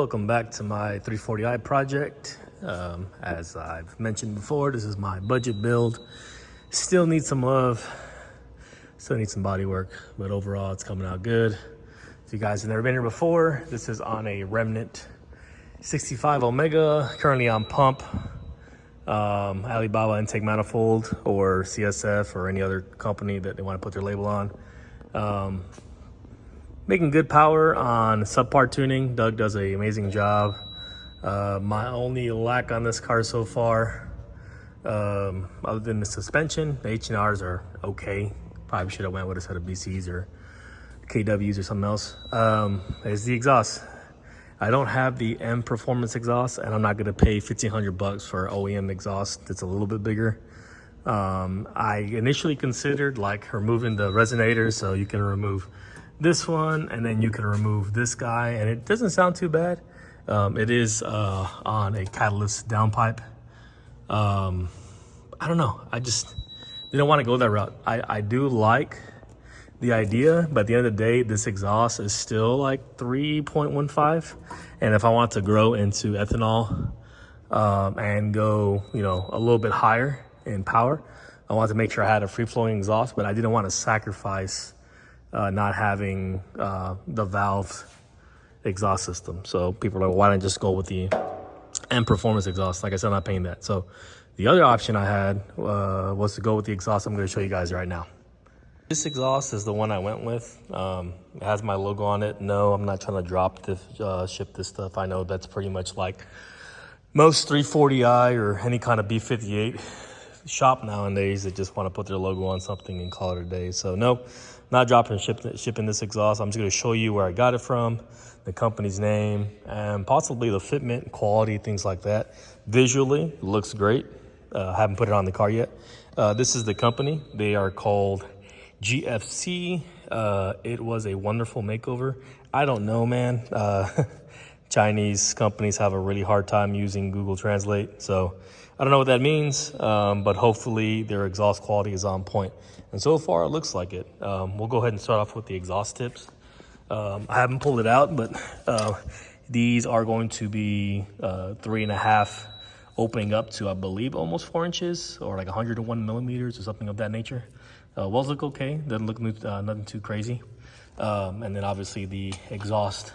Welcome back to my 340i project. As I've mentioned before, this is my budget build. Still needs some love, still needs some body work, but overall it's coming out good. If you guys have never been here before, this is on a Remnant 65 Omega, currently on pump. Alibaba intake manifold or CSF or any other company that they want to put their label on. Making good power on subpar tuning. Doug does an amazing job. My only lack on this car so far, other than the suspension, the H&Rs are okay. Probably should have went with a set of BCs or KWs or something else. Is the exhaust. I don't have the M Performance exhaust, and I'm not going to pay $1,500 for OEM exhaust that's a little bit bigger. I initially considered like removing the resonators, so you can remove this one and then you can remove this guy, and it doesn't sound too bad. It is on a catalyst downpipe. I don't know, I just didn't want to go that route. I do like the idea, but at the end of the day, this exhaust is still like 3.15, and if I want to grow into ethanol and go, you know, a little bit higher in power, I wanted to make sure I had a free-flowing exhaust, but I didn't want to sacrifice not having the valve exhaust system. So people are like, well, why don't I just go with the M Performance exhaust? Like I said, I'm not paying that. So the other option I had was to go with the exhaust I'm going to show you guys right now. This exhaust is the one I went with. It has my logo on it. No, I'm not trying to drop this, ship this stuff. I know that's pretty much like most 340i or any kind of B58 shop nowadays that just want to put their logo on something and call it a day. So no, not dropping shipping this exhaust. I'm just going to show you where I got it from, the company's name, and possibly the fitment, quality, things like that. Visually, it looks great. Haven't put it on the car yet. This is the company. They are called GFC. It was a wonderful makeover. I don't know, man. Chinese companies have a really hard time using Google Translate, so I don't know what that means, but hopefully their exhaust quality is on point. And so far, it looks like it. We'll go ahead and start off with the exhaust tips. I haven't pulled it out, but these are going to be 3.5 opening up to, I believe, almost 4 inches or like 101 millimeters or something of that nature. Wells look okay. Doesn't look nothing too crazy. And then obviously the exhaust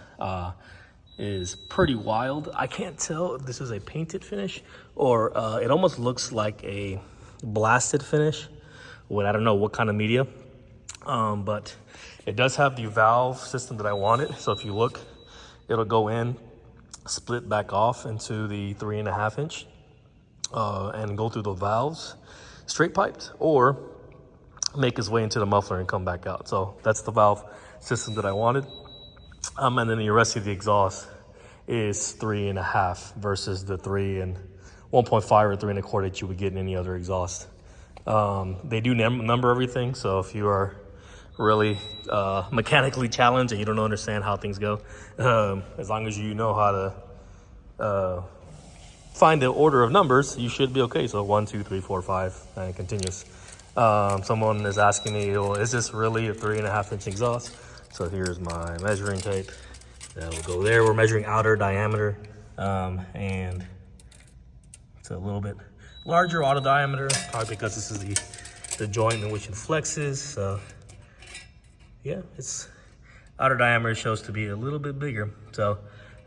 is pretty wild. I can't tell if this is a painted finish or it almost looks like a blasted finish with I don't know what kind of media. But it does have the valve system that I wanted. So if you look, it'll go in, split back off into the 3.5 inch and go through the valves straight piped, or make its way into the muffler and come back out. So that's the valve system that I wanted. And then the rest of the exhaust is 3.5 versus the 3 and 1.5 or 3.25 that you would get in any other exhaust. They do number everything, so if you are really mechanically challenged and you don't understand how things go, as long as you know how to find the order of numbers, you should be okay. So 1, 2, 3, 4, 5, and continuous. Someone is asking me, well, is this really a 3.5 inch exhaust? So here's my measuring tape. That will go there. We're measuring outer diameter, and it's a little bit larger outer diameter, probably because this is the joint in which it flexes. So yeah, it's outer diameter shows to be a little bit bigger. So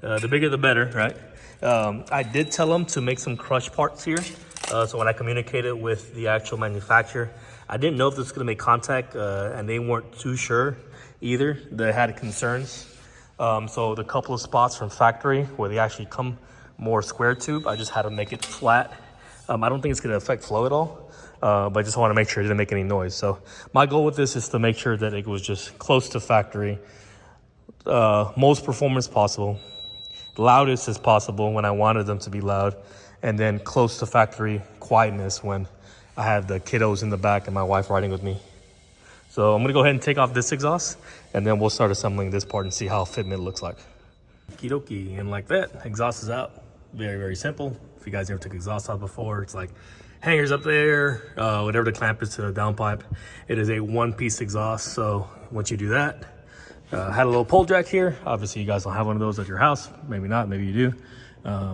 the bigger the better, right? I did tell them to make some crush parts here. So when I communicated with the actual manufacturer, I didn't know if this was going to make contact, and they weren't too sure either. They had concerns. So the couple of spots from factory where they actually come more square tube, I just had to make it flat. I don't think it's going to affect flow at all, but I just want to make sure it didn't make any noise. So my goal with this is to make sure that it was just close to factory, most performance possible, loudest as possible when I wanted them to be loud, and then close to factory quietness when I have the kiddos in the back and my wife riding with me. So I'm gonna go ahead and take off this exhaust, and then we'll start assembling this part and see how fitment looks like. Okie dokie, and like that, exhaust is out. Very, very simple. If you guys ever took exhaust out before, it's like hangers up there, whatever the clamp is to the downpipe. It is a one-piece exhaust, so once you do that, Had a little pole jack here. Obviously, you guys don't have one of those at your house. Maybe not, maybe you do.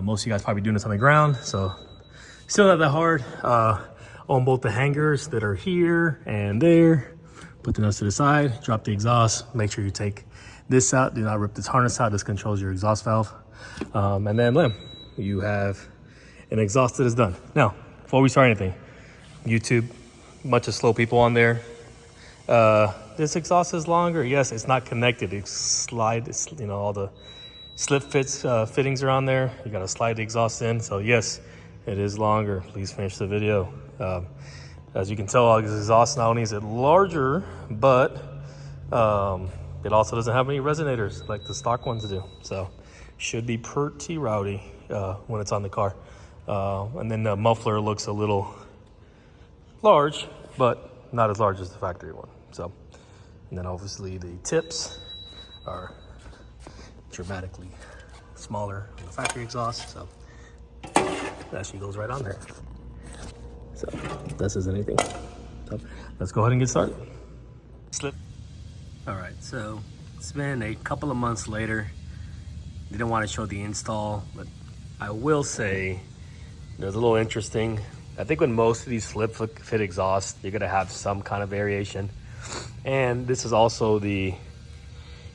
Most of you guys probably doing this on the ground, so still not that hard. On both the hangers that are here and there, put the nuts to the side, drop the exhaust. Make sure you take this out. Do not rip this harness out. This controls your exhaust valve. And then, bam, you have an exhaust that is done. Now, before we start anything, YouTube, bunch of slow people on there. This exhaust is longer. Yes, it's not connected. It's you know, all the slip fittings are on there. You got to slide the exhaust in. So yes, it is longer. Please finish the video. As you can tell, this exhaust not only is it larger, but it also doesn't have any resonators like the stock ones do. So should be pretty rowdy when it's on the car. And then the muffler looks a little large, but not as large as the factory one. So, and then obviously the tips are dramatically smaller than the factory exhaust. So it actually goes right on there. So this isn't anything. So let's go ahead and get started. Slip. All right, so it's been a couple of months later. Didn't want to show the install, but I will say there's a little interesting. I think when most of these slip fit exhausts, you're gonna have some kind of variation. And this is also the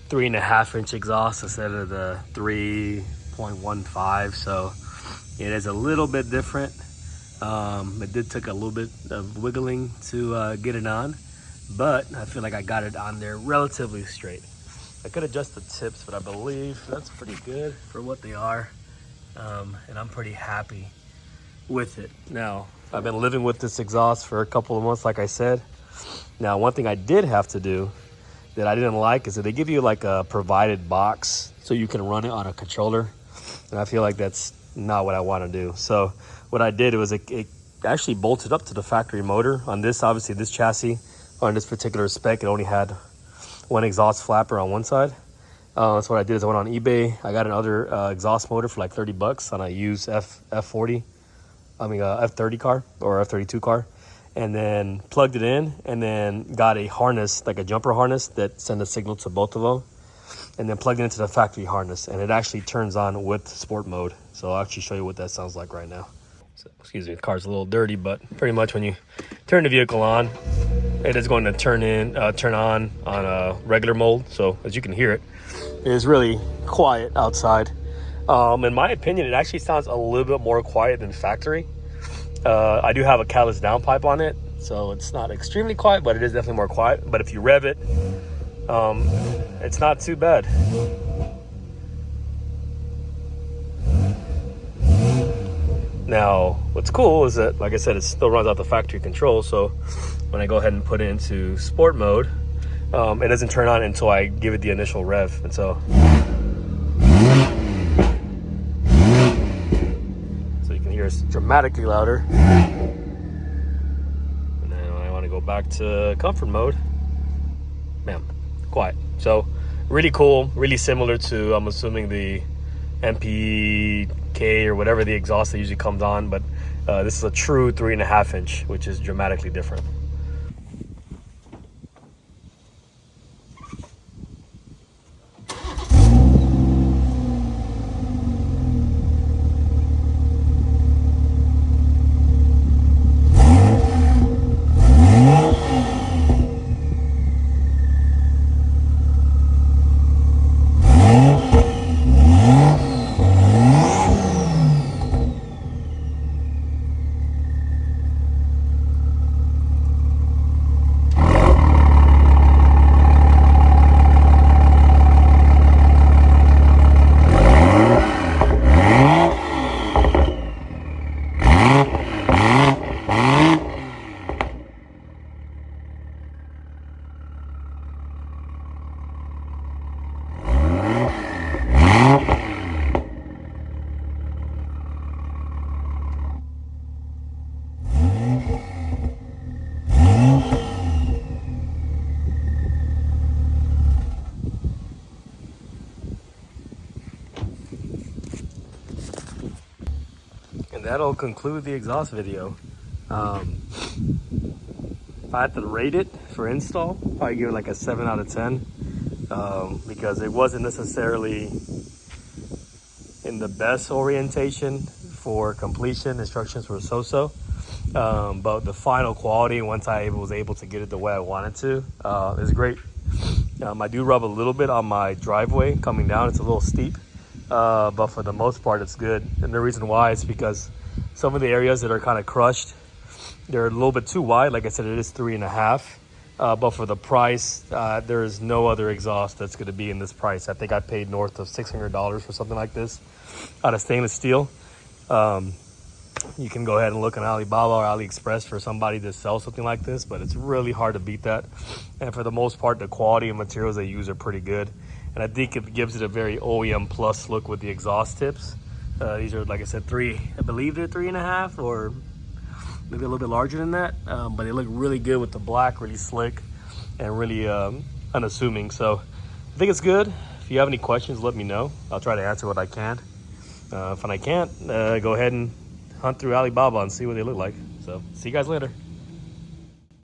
3.5-inch exhaust instead of the 3.15. So it is a little bit different. It did take a little bit of wiggling to get it on, but I feel like I got it on there relatively straight. I could adjust the tips, but I believe that's pretty good for what they are. And I'm pretty happy with it. Now, I've been living with this exhaust for a couple of months, like I said. Now, one thing I did have to do that I didn't like is that they give you like a provided box so you can run it on a controller. And I feel like that's not what I want to do. So what I did was it actually bolted up to the factory motor. On this, obviously this chassis, on this particular spec, it only had one exhaust flapper on one side. So what I did is I went on eBay. I got another exhaust motor for like 30 bucks on a used F30 car or F32 car, and then plugged it in, and then got a harness, like a jumper harness that sent a signal to both of them, and then plugged it into the factory harness, and it actually turns on with sport mode. So I'll actually show you what that sounds like right now. So, excuse me, the car's a little dirty, but pretty much when you turn the vehicle on, it is going to turn on a regular mode. So as you can hear it is really quiet outside. In my opinion, it actually sounds a little bit more quiet than factory. I do have a catalyst downpipe on it, so it's not extremely quiet, but it is definitely more quiet. But if you rev it, it's not too bad. Now, what's cool is that, like I said, it still runs out the factory control. So when I go ahead and put it into sport mode, it doesn't turn on until I give it the initial rev. And so you can hear it's dramatically louder. And then when I want to go back to comfort mode, bam, quiet. So really cool, really similar to, I'm assuming, the MPK or whatever the exhaust that usually comes on, but this is a true 3.5-inch, which is dramatically different. And that'll conclude the exhaust video. If I had to rate it for install, probably give it like a 7 out of 10. because it wasn't necessarily in the best orientation for completion. Instructions were so-so, but the final quality, once I was able to get it the way I wanted to, is great. I do rub a little bit on my driveway coming down. It's a little steep, but for the most part it's good. And the reason why is because some of the areas that are kind of crushed, they're a little bit too wide. Like I said, it is 3.5, but for the price, there is no other exhaust that's going to be in this price. I think I paid north of $600 for something like this out of stainless steel. You can go ahead and look on Alibaba or AliExpress for somebody to sell something like this, but it's really hard to beat that. And for the most part, the quality and materials they use are pretty good. And I think it gives it a very OEM plus look with the exhaust tips. These are, like I said, I believe they're 3.5 or maybe a little bit larger than that. But they look really good with the black, really slick and really unassuming. So I think it's good. If you have any questions, let me know. I'll try to answer what I can. If I can't, go ahead and hunt through Alibaba and see what they look like. So see you guys later.